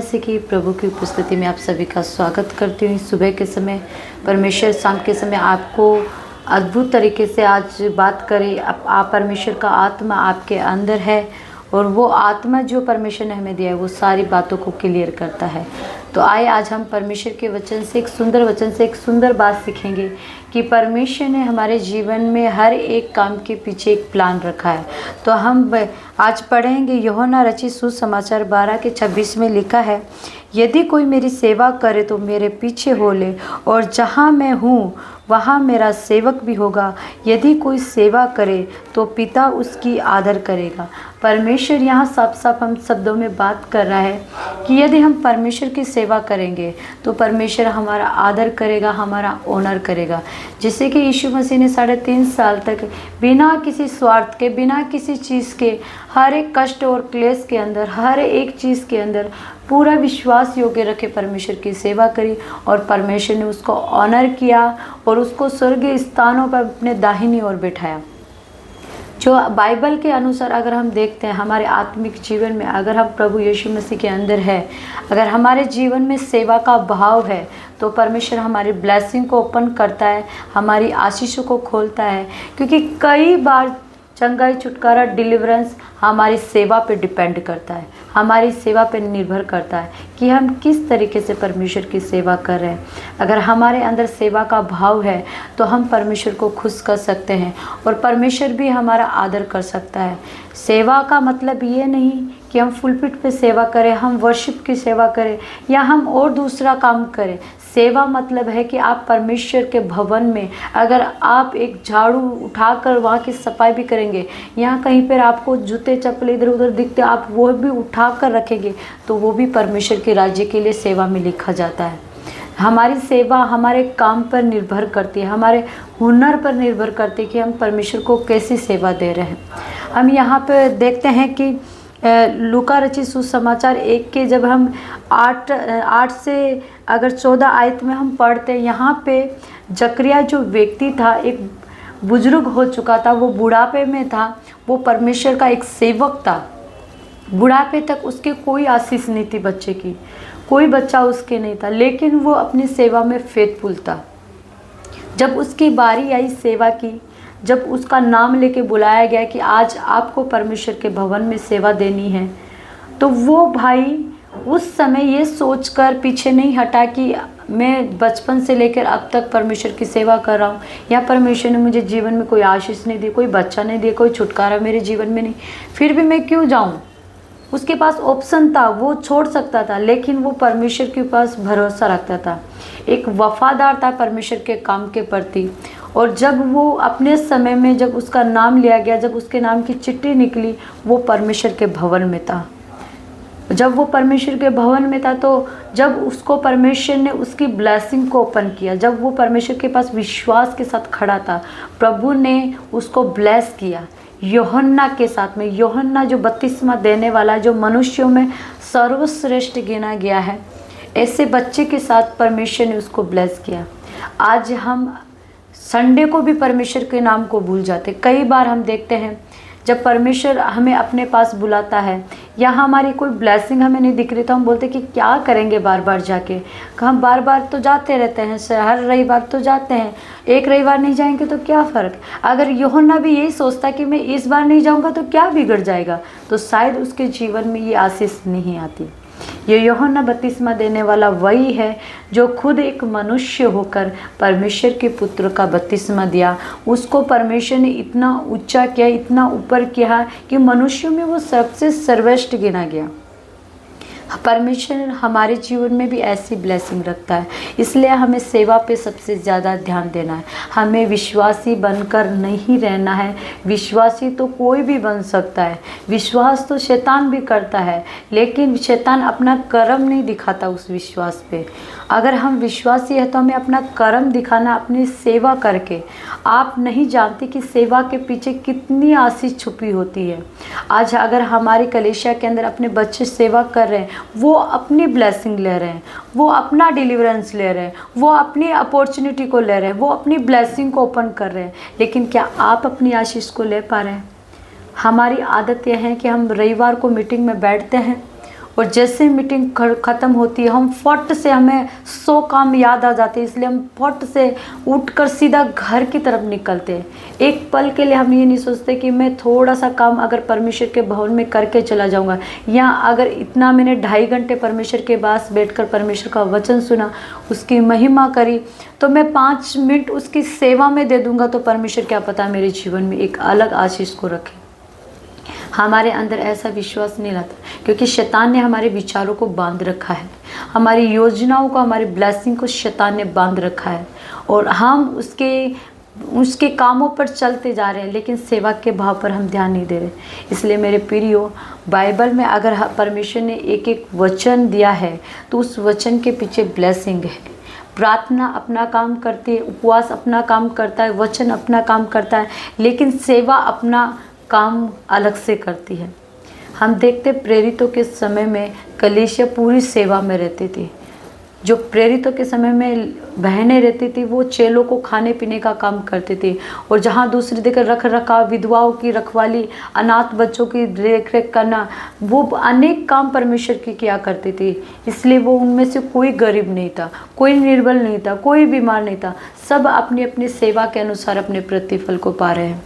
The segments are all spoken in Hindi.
मसीह की प्रभु की उपस्थिति में आप सभी का स्वागत करती हूँ। सुबह के समय परमेश्वर शाम के समय आपको अद्भुत तरीके से आज बात करें। आप परमेश्वर का आत्मा आपके अंदर है और वो आत्मा जो परमेश्वर ने हमें दिया है वो सारी बातों को क्लियर करता है। तो आइए आज हम परमेश्वर के वचन से एक सुंदर बात सीखेंगे कि परमेश्वर ने हमारे जीवन में हर एक काम के पीछे एक प्लान रखा है। तो हम आज पढ़ेंगे यूहन्ना रचित सुसमाचार 12:26 में लिखा है, यदि कोई मेरी सेवा करे तो मेरे पीछे हो ले, और जहाँ मैं हूँ वहाँ मेरा सेवक भी होगा। यदि कोई सेवा करे तो पिता उसकी आदर करेगा। परमेश्वर यहाँ साफ साफ हम शब्दों में बात कर रहा है कि यदि हम परमेश्वर की सेवा करेंगे तो परमेश्वर हमारा आदर करेगा, हमारा ऑनर करेगा। जैसे कि यीशु मसीह ने 3.5 साल तक बिना किसी स्वार्थ के, बिना किसी चीज़ के, हर एक कष्ट और क्लेश के अंदर, हर एक चीज़ के अंदर पूरा विश्वास योग्य रखे परमेश्वर की सेवा करी, और परमेश्वर ने उसको ऑनर किया और उसको स्वर्गीय स्थानों पर अपने दाहिनी ओर बिठाया। जो बाइबल के अनुसार अगर हम देखते हैं हमारे आत्मिक जीवन में, अगर हम प्रभु यीशु मसीह के अंदर है, अगर हमारे जीवन में सेवा का भाव है तो परमेश्वर हमारी ब्लेसिंग को ओपन करता है, हमारी आशीषों को खोलता है। क्योंकि कई बार चंगाई, छुटकारा, डिलीवरेंस हमारी सेवा पे डिपेंड करता है, हमारी सेवा पे निर्भर करता है कि हम किस तरीके से परमेश्वर की सेवा कर रहे हैं। अगर हमारे अंदर सेवा का भाव है तो हम परमेश्वर को खुश कर सकते हैं और परमेश्वर भी हमारा आदर कर सकता है। सेवा का मतलब ये नहीं कि हम फुलपिट पे सेवा करें, हम वर्शिप की सेवा करें या हम और दूसरा काम करें। सेवा मतलब है कि आप परमेश्वर के भवन में अगर आप एक झाड़ू उठाकर वहाँ की सफाई भी करेंगे, यहाँ कहीं पर आपको जूते चप्पल इधर उधर दिखते आप वो भी उठा कर रखेंगे, तो वो भी परमेश्वर के राज्य के लिए सेवा में लिखा जाता है। हमारी सेवा हमारे काम पर निर्भर करती है, हमारे हुनर पर निर्भर करती है कि हम परमेश्वर को कैसी सेवा दे रहे हैं। हम यहाँ पे देखते हैं कि लूका रचित सुसमाचार 1 के जब हम 8 से अगर 14 आयत में हम पढ़ते हैं, यहाँ पे जकरिया जो व्यक्ति था, एक बुजुर्ग हो चुका था, वो बुढ़ापे में था, वो परमेश्वर का एक सेवक था। बुढ़ापे तक उसके कोई आशीष नहीं थी, बच्चे की कोई बच्चा उसके नहीं था, लेकिन वो अपनी सेवा में फेथफुल था। जब उसकी बारी आई सेवा की, जब उसका नाम लेके बुलाया गया कि आज आपको परमेश्वर के भवन में सेवा देनी है, तो वो भाई उस समय ये सोचकर पीछे नहीं हटा कि मैं बचपन से लेकर अब तक परमेश्वर की सेवा कर रहा हूँ, या परमेश्वर ने मुझे जीवन में कोई आशीष नहीं दी, कोई बच्चा नहीं दिया, कोई छुटकारा मेरे जीवन में नहीं, फिर भी मैं क्यों जाऊँ। उसके पास ऑप्शन था, वो छोड़ सकता था, लेकिन वो परमेश्वर के पास भरोसा रखता था, एक वफादार था परमेश्वर के काम के प्रति। और जब वो अपने समय में, जब उसका नाम लिया गया, जब उसके नाम की चिट्ठी निकली, वो परमेश्वर के भवन में था। जब वो परमेश्वर के भवन में था तो जब उसको परमेश्वर ने उसकी ब्लेसिंग को ओपन किया, जब वो परमेश्वर के पास विश्वास के साथ खड़ा था, प्रभु ने उसको ब्लेस किया यूहन्ना के साथ में। यूहन्ना जो बपतिस्मा देने वाला, जो मनुष्यों में सर्वश्रेष्ठ गिना गया है, ऐसे बच्चे के साथ परमेश्वर ने उसको ब्लेस किया। आज हम संडे को भी परमेश्वर के नाम को भूल जाते। कई बार हम देखते हैं जब परमेश्वर हमें अपने पास बुलाता है या हमारी कोई ब्लेसिंग हमें नहीं दिख रही तो हम बोलते कि क्या करेंगे बार बार जाके। हम बार बार तो जाते रहते हैं, हर रविवार तो जाते हैं, एक रविवार नहीं जाएंगे तो क्या फ़र्क। अगर यूहन्ना भी यही सोचता कि मैं इस बार नहीं जाऊंगा तो क्या बिगड़ जाएगा, तो शायद उसके जीवन में ये आशीष नहीं आती। ये यूहन्ना बपतिस्मा देने वाला वही है जो खुद एक मनुष्य होकर परमेश्वर के पुत्र का बपतिस्मा दिया। उसको परमेश्वर ने इतना ऊंचा किया, इतना ऊपर किया कि मनुष्यों में वो सबसे सर्वश्रेष्ठ गिना गया। परमेश्वर हमारे जीवन में भी ऐसी ब्लेसिंग रखता है, इसलिए हमें सेवा पे सबसे ज़्यादा ध्यान देना है। हमें विश्वासी बनकर नहीं रहना है। विश्वासी तो कोई भी बन सकता है, विश्वास तो शैतान भी करता है, लेकिन शैतान अपना कर्म नहीं दिखाता उस विश्वास पे। अगर हम विश्वासी हैं तो हमें अपना कर्म दिखाना, अपनी सेवा करके। आप नहीं जानते कि सेवा के पीछे कितनी आशीष छुपी होती है। आज अगर हमारी कलीसिया के अंदर अपने बच्चे सेवा कर रहे हैं, वो अपनी ब्लेसिंग ले रहे हैं, वो अपना डिलीवरेंस ले रहे हैं, वो अपनी अपॉर्चुनिटी को ले रहे हैं, वो अपनी ब्लेसिंग को ओपन कर रहे हैं, लेकिन क्या आप अपनी आशीष को ले पा रहे हैं? हमारी आदत यह है कि हम रविवार को मीटिंग में बैठते हैं और जैसे मीटिंग ख़त्म होती है हम फट से, हमें 100 काम याद आ जाते हैं, इसलिए हम फट से उठकर सीधा घर की तरफ निकलते हैं। एक पल के लिए हम ये नहीं सोचते कि मैं थोड़ा सा काम अगर परमेश्वर के भवन में करके चला जाऊंगा, या अगर इतना मैंने 2.5 घंटे परमेश्वर के पास बैठकर परमेश्वर का वचन सुना, उसकी महिमा करी, तो मैं 5 मिनट उसकी सेवा में दे दूंगा, तो परमेश्वर क्या पता मेरे जीवन में एक अलग आशीष को रखे। हमारे अंदर ऐसा विश्वास नहीं लाता, क्योंकि शैतान ने हमारे विचारों को बांध रखा है, हमारी योजनाओं को, हमारी ब्लेसिंग को शैतान ने बांध रखा है, और हम उसके कामों पर चलते जा रहे हैं, लेकिन सेवा के भाव पर हम ध्यान नहीं दे रहे। इसलिए मेरे प्रियो, बाइबल में अगर परमेश्वर ने एक एक वचन दिया है तो उस वचन के पीछे ब्लेसिंग है। प्रार्थना अपना काम करती है, उपवास अपना काम करता है, वचन अपना काम करता है, लेकिन सेवा अपना काम अलग से करती है। हम देखते प्रेरितों के समय में कलीसिया पूरी सेवा में रहती थी। जो प्रेरितों के समय में बहनें रहती थी वो चेलों को खाने पीने का काम करती थी, और जहाँ दूसरी जगह रख रखाव, विधवाओं की रखवाली, अनाथ बच्चों की देख रेख करना, वो अनेक काम परमेश्वर की किया करती थी। इसलिए वो उनमें से कोई गरीब नहीं था, कोई निर्बल नहीं था, कोई बीमार नहीं था, सब अपनी अपनी सेवा के अनुसार अपने प्रतिफल को पा रहे हैं।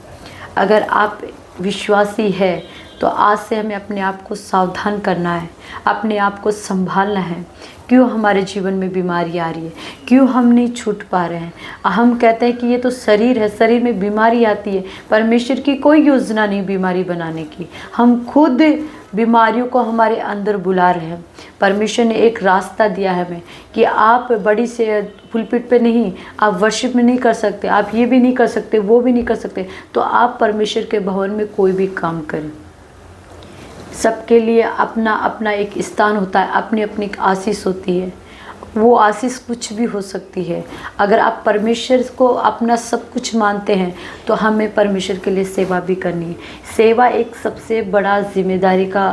अगर आप विश्वासी है तो आज से हमें अपने आप को सावधान करना है, अपने आप को संभालना है। क्यों हमारे जीवन में बीमारी आ रही है, क्यों हम नहीं छूट पा रहे हैं। हम कहते हैं कि ये तो शरीर है, शरीर में बीमारी आती है। परमेश्वर की कोई योजना नहीं बीमारी बनाने की, हम खुद बीमारियों को हमारे अंदर बुला रहे हैं। परमेश्वर ने एक रास्ता दिया है हमें कि आप बड़ी से पुलपिट पे नहीं, आप वर्शिप में नहीं कर सकते, आप ये भी नहीं कर सकते, वो भी नहीं कर सकते, तो आप परमेश्वर के भवन में कोई भी काम करें। सबके लिए अपना अपना एक स्थान होता है, अपनी अपनी आशीष होती है। वो आशीष कुछ भी हो सकती है। अगर आप परमेश्वर को अपना सब कुछ मानते हैं तो हमें परमेश्वर के लिए सेवा भी करनी है। सेवा एक सबसे बड़ा जिम्मेदारी का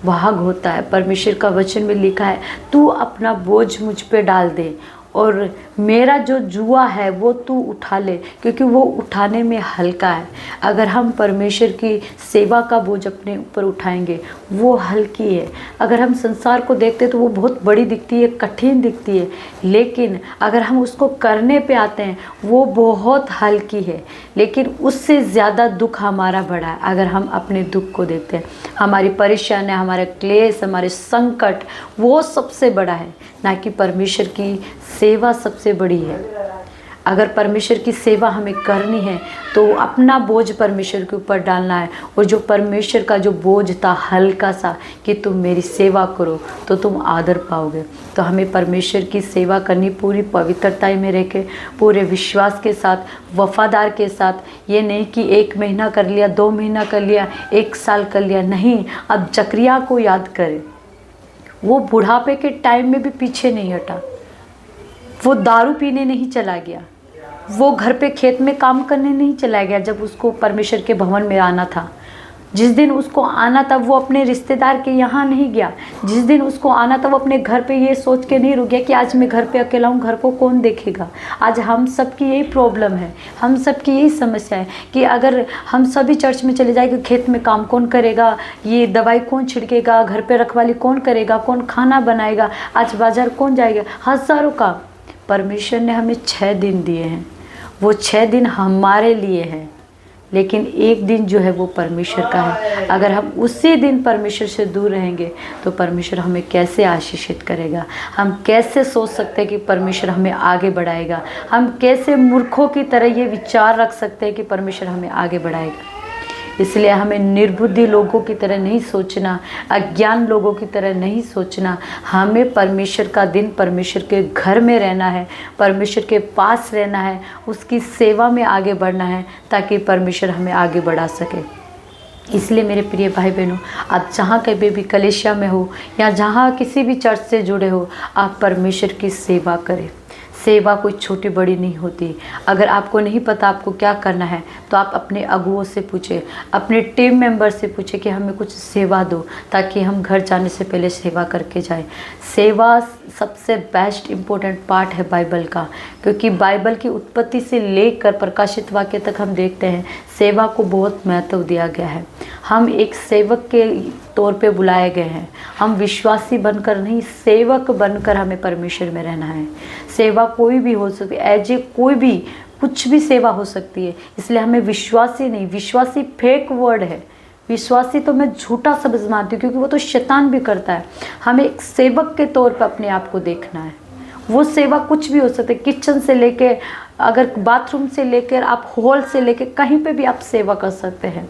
भाग होता है। परमेश्वर का वचन में लिखा है, तू अपना बोझ मुझ पे डाल दे और मेरा जो जुआ है वो तू उठा ले, क्योंकि वो उठाने में हल्का है। अगर हम परमेश्वर की सेवा का बोझ अपने ऊपर उठाएंगे वो हल्की है। अगर हम संसार को देखते तो वो बहुत बड़ी दिखती है, कठिन दिखती है, लेकिन अगर हम उसको करने पे आते हैं वो बहुत हल्की है। लेकिन उससे ज़्यादा दुख हमारा बड़ा है। अगर हम अपने दुख को देखते हैं, हमारी परेशानी, हमारे क्लेश, हमारे संकट, वो सबसे बड़ा है, ना कि परमेश्वर की सेवा सबसे बड़ी है। अगर परमेश्वर की सेवा हमें करनी है तो अपना बोझ परमेश्वर के ऊपर डालना है। और जो परमेश्वर का जो बोझ था हल्का सा कि तुम मेरी सेवा करो तो तुम आदर पाओगे। तो हमें परमेश्वर की सेवा करनी पूरी पवित्रता में रह के, पूरे विश्वास के साथ, वफादार के साथ। ये नहीं कि 1 महीना कर लिया, 2 महीना कर लिया, 1 साल कर लिया, नहीं। अब जकरिया को याद करें, वो बुढ़ापे के टाइम में भी पीछे नहीं हटा। वो दारू पीने नहीं चला गया, वो घर पे खेत में काम करने नहीं चला गया। जब उसको परमेश्वर के भवन में आना था, जिस दिन उसको आना था वो अपने रिश्तेदार के यहाँ नहीं गया। जिस दिन उसको आना था वो अपने घर पे ये सोच के नहीं रुक गया कि आज मैं घर पे अकेला हूँ, घर को कौन देखेगा। आज हम सब की यही प्रॉब्लम है, हम सब की यही समस्या है कि अगर हम सभी चर्च में चले जाएंगे, खेत में काम कौन करेगा, ये दवाई कौन छिड़केगा, घर पे रखवाली कौन करेगा, कौन खाना बनाएगा, आज बाजार कौन जाएगा। हज़ारों काम। परमेश्वर ने हमें 6 दिन दिए हैं, वो 6 दिन हमारे लिए हैं, लेकिन एक दिन जो है वो परमेश्वर का है। अगर हम उसी दिन परमेश्वर से दूर रहेंगे तो परमेश्वर हमें कैसे आशीषित करेगा। हम कैसे सोच सकते हैं कि परमेश्वर हमें आगे बढ़ाएगा। हम कैसे मूर्खों की तरह ये विचार रख सकते हैं कि परमेश्वर हमें आगे बढ़ाएगा। इसलिए हमें निर्बुद्धि लोगों की तरह नहीं सोचना, अज्ञान लोगों की तरह नहीं सोचना। हमें परमेश्वर का दिन परमेश्वर के घर में रहना है, परमेश्वर के पास रहना है, उसकी सेवा में आगे बढ़ना है, ताकि परमेश्वर हमें आगे बढ़ा सके। इसलिए मेरे प्रिय भाई बहनों, आप जहाँ कभी भी कलीसिया में हो या जहाँ किसी भी चर्च से जुड़े हो, आप परमेश्वर की सेवा करें। सेवा कोई छोटी बड़ी नहीं होती। अगर आपको नहीं पता आपको क्या करना है तो आप अपने अगुओं से पूछें, अपने टीम मेंबर से पूछें कि हमें कुछ सेवा दो, ताकि हम घर जाने से पहले सेवा करके जाएं। सेवा सबसे बेस्ट इम्पोर्टेंट पार्ट है बाइबल का, क्योंकि बाइबल की उत्पत्ति से लेकर प्रकाशित वाक्य तक हम देखते हैं सेवा को बहुत महत्व दिया गया है। हम एक सेवक के तौर पे बुलाए गए हैं। हम विश्वासी बनकर नहीं, सेवक बनकर हमें परमेश्वर में रहना है। सेवा कोई भी हो सकती है, एज ए कोई भी कुछ भी सेवा हो सकती है। इसलिए हमें विश्वासी नहीं, विश्वासी फेक वर्ड है, विश्वासी तो मैं झूठा शब्द मानती हूँ, क्योंकि वो तो शैतान भी करता है। हमें एक सेवक के तौर पर अपने आप को देखना है। वो सेवा कुछ भी हो सकती है, किचन से लेके, अगर बाथरूम से लेकर आप हॉल से लेकर कहीं पे भी आप सेवा कर सकते हैं।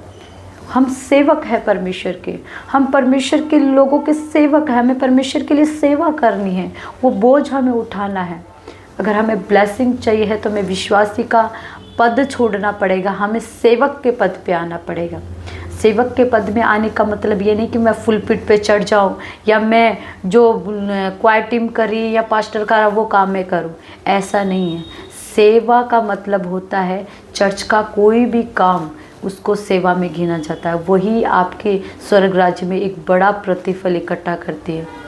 हम सेवक हैं परमेश्वर के, हम परमेश्वर के लोगों के सेवक हैं। हमें परमेश्वर के लिए सेवा करनी है, वो बोझ हमें उठाना है। अगर हमें ब्लेसिंग चाहिए है तो हमें विश्वासी का पद छोड़ना पड़ेगा, हमें सेवक के पद पे आना पड़ेगा। सेवक के पद में आने का मतलब ये नहीं कि मैं फुल पिट पे चढ़ जाऊं, या मैं जो क्वायर टीम करी या पास्टर का वो काम मैं करूं, ऐसा नहीं है। सेवा का मतलब होता है चर्च का कोई भी काम, उसको सेवा में गिना जाता है। वही आपके स्वर्ग राज्य में एक बड़ा प्रतिफल इकट्ठा करती है।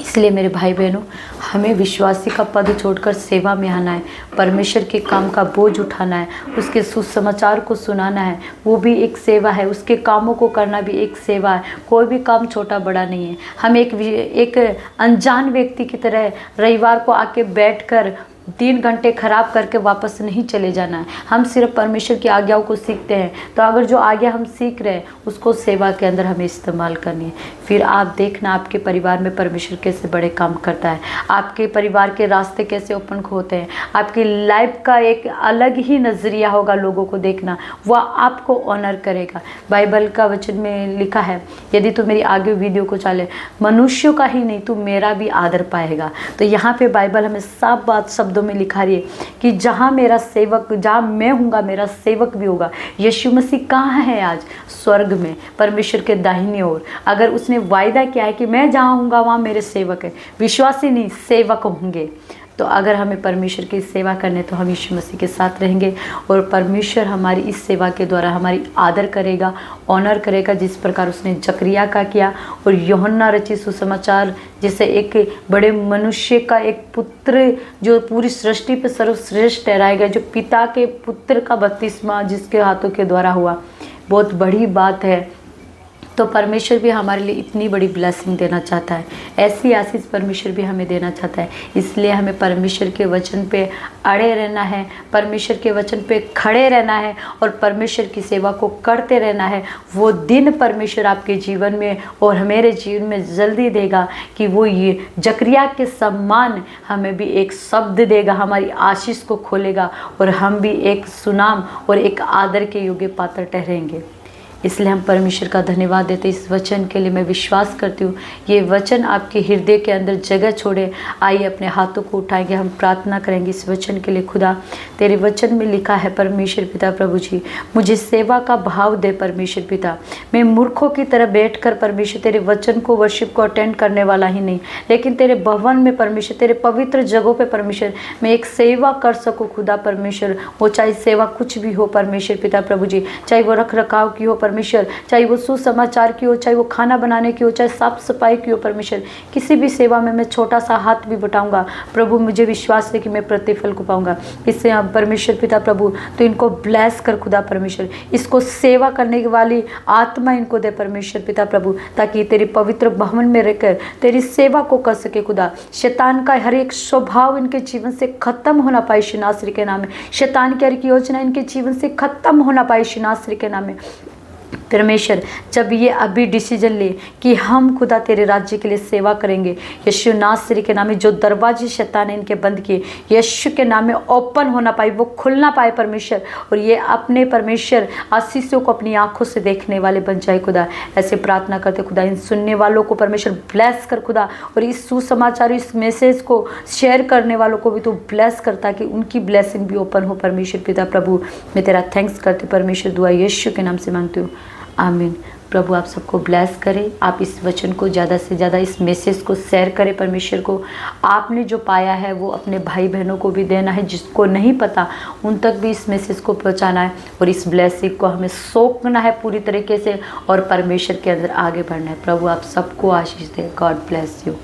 इसलिए मेरे भाई बहनों, हमें विश्वासी का पद छोड़कर सेवा में आना है, परमेश्वर के काम का बोझ उठाना है, उसके सुसमाचार को सुनाना है, वो भी एक सेवा है। उसके कामों को करना भी एक सेवा है। कोई भी काम छोटा बड़ा नहीं है। हम एक अनजान व्यक्ति की तरह रविवार को आके बैठकर 3 घंटे खराब करके वापस नहीं चले जाना है। हम सिर्फ परमेश्वर की आज्ञाओं को सीखते हैं। तो अगर जो आज्ञा हम सीख रहे हैं उसको सेवा के अंदर हमें इस्तेमाल करनी है। फिर आप देखना आपके परिवार में परमेश्वर कैसे बड़े काम करता है, आपके परिवार के रास्ते कैसे ओपन होते हैं, आपकी लाइफ का एक अलग ही नज़रिया होगा लोगों को देखना, वह आपको ऑनर करेगा। बाइबल का वचन में लिखा है, यदि तू मेरी आगे वीडियो को चले, मनुष्यों का ही नहीं तू मेरा भी आदर पाएगा। तो यहाँ पे बाइबल हमें साफ बात शब्दों में लिखा रही है कि जहां मेरा सेवक, जहां मैं हूँगा मेरा सेवक भी होगा। यीशु मसीह कहाँ है आज? स्वर्ग में, परमेश्वर के दाहिनी ओर। अगर उसने वायदा किया है कि मैं जहाँ हूँगा वहाँ मेरे सेवक है, विश्वासी नहीं सेवक होंगे। तो अगर हमें परमेश्वर की सेवा करने तो हम यीशु मसीह के साथ रहेंगे और परमेश्वर हमारी इस सेवा के द्वारा हमारी आदर करेगा, ऑनर करेगा, जिस प्रकार उसने जकरिया का किया। और यूहन्ना रचित सुसमाचार जैसे एक बड़े मनुष्य का एक पुत्र जो पूरी सृष्टि पर सर्वश्रेष्ठ ठहराया गया, जो पिता के पुत्र का बपतिस्मा जिसके हाथों के द्वारा हुआ, बहुत बड़ी बात है। तो परमेश्वर भी हमारे लिए इतनी बड़ी ब्लेसिंग देना चाहता है, ऐसी आशीष परमेश्वर भी हमें देना चाहता है। इसलिए हमें परमेश्वर के वचन पे अड़े रहना है, परमेश्वर के वचन पे खड़े रहना है और परमेश्वर की सेवा को करते रहना है। वो दिन परमेश्वर आपके जीवन में और मेरे जीवन में जल्दी देगा कि वो ये जकरिया के सम्मान हमें भी एक शब्द देगा, हमारी आशीष को खोलेगा और हम भी एक सुनाम और एक आदर के योग्य पात्र ठहरेंगे। इसलिए हम परमेश्वर का धन्यवाद देते इस वचन के लिए। मैं विश्वास करती हूँ ये वचन आपके हृदय के अंदर जगह छोड़े। आइए अपने हाथों को उठाएंगे, हम प्रार्थना करेंगे इस वचन के लिए। खुदा, तेरे वचन में लिखा है परमेश्वर पिता प्रभु जी, मुझे सेवा का भाव दे परमेश्वर पिता। मैं मूर्खों की तरह बैठकर परमेश्वर तेरे वचन को, वर्शिप को अटेंड करने वाला ही नहीं, लेकिन तेरे भवन में परमेश्वर, तेरे पवित्र जगहों पे परमेश्वर मैं एक सेवा कर सकूँ खुदा परमेश्वर। वो चाहे सेवा कुछ भी हो परमेश्वर पिता प्रभु जी, चाहे वो रख रखाव की हो परमेश्वर, चाहे वो सुसमाचार की हो, चाहे वो खाना बनाने की हो, चाहे साफ सफाई की हो परमेश्वर, किसी भी सेवा में मैं छोटा सा हाथ भी बटाऊंगा प्रभु, मुझे विश्वास है कि मैं प्रतिफल को पाऊंगा। इससे आप परमेश्वर पिता प्रभु तो इनको ब्लेस कर खुदा परमेश्वर, इसको सेवा करने वाली आत्मा इनको दे परमेश्वर पिता प्रभु, ताकि तेरे पवित्र भवन में रहकर तेरी सेवा को कर सके खुदा। शैतान का हर एक स्वभाव इनके जीवन से खत्म होना पाए शिनाश्री के नाम में। शैतान की हर एक योजना इनके जीवन से खत्म होना पाए शिनाश्री के नाम में परमेश्वर। जब ये अभी डिसीजन ले कि हम खुदा तेरे राज्य के लिए सेवा करेंगे, यीशु नासरी के नाम में जो दरवाजे शैतान ने इनके बंद किए यीशु के नाम में ओपन होना पाए, वो खुलना पाए परमेश्वर, और ये अपने परमेश्वर आशीषों को अपनी आंखों से देखने वाले बन जाए खुदा। ऐसे प्रार्थना करते खुदा, इन सुनने वालों को परमेश्वर ब्लेस कर खुदा, और इस सुसमाचार इस मैसेज को शेयर करने वालों को भी तू ब्लेस कर, ताकि उनकी ब्लेसिंग भी ओपन हो परमेश्वर पिता प्रभु। मैं तेरा थैंक्स करती परमेश्वर, दुआ यीशु के नाम से मांगती हूँ, आमीन। प्रभु आप सबको ब्लेस करे। आप इस वचन को ज़्यादा से ज़्यादा, इस मैसेज को शेयर करें परमेश्वर को। आपने जो पाया है वो अपने भाई बहनों को भी देना है, जिसको नहीं पता उन तक भी इस मैसेज को पहुंचाना है, और इस ब्लेसिंग को हमें सोखना है पूरी तरीके से और परमेश्वर के अंदर आगे बढ़ना है। प्रभु आप सबको आशीष दे। God bless you.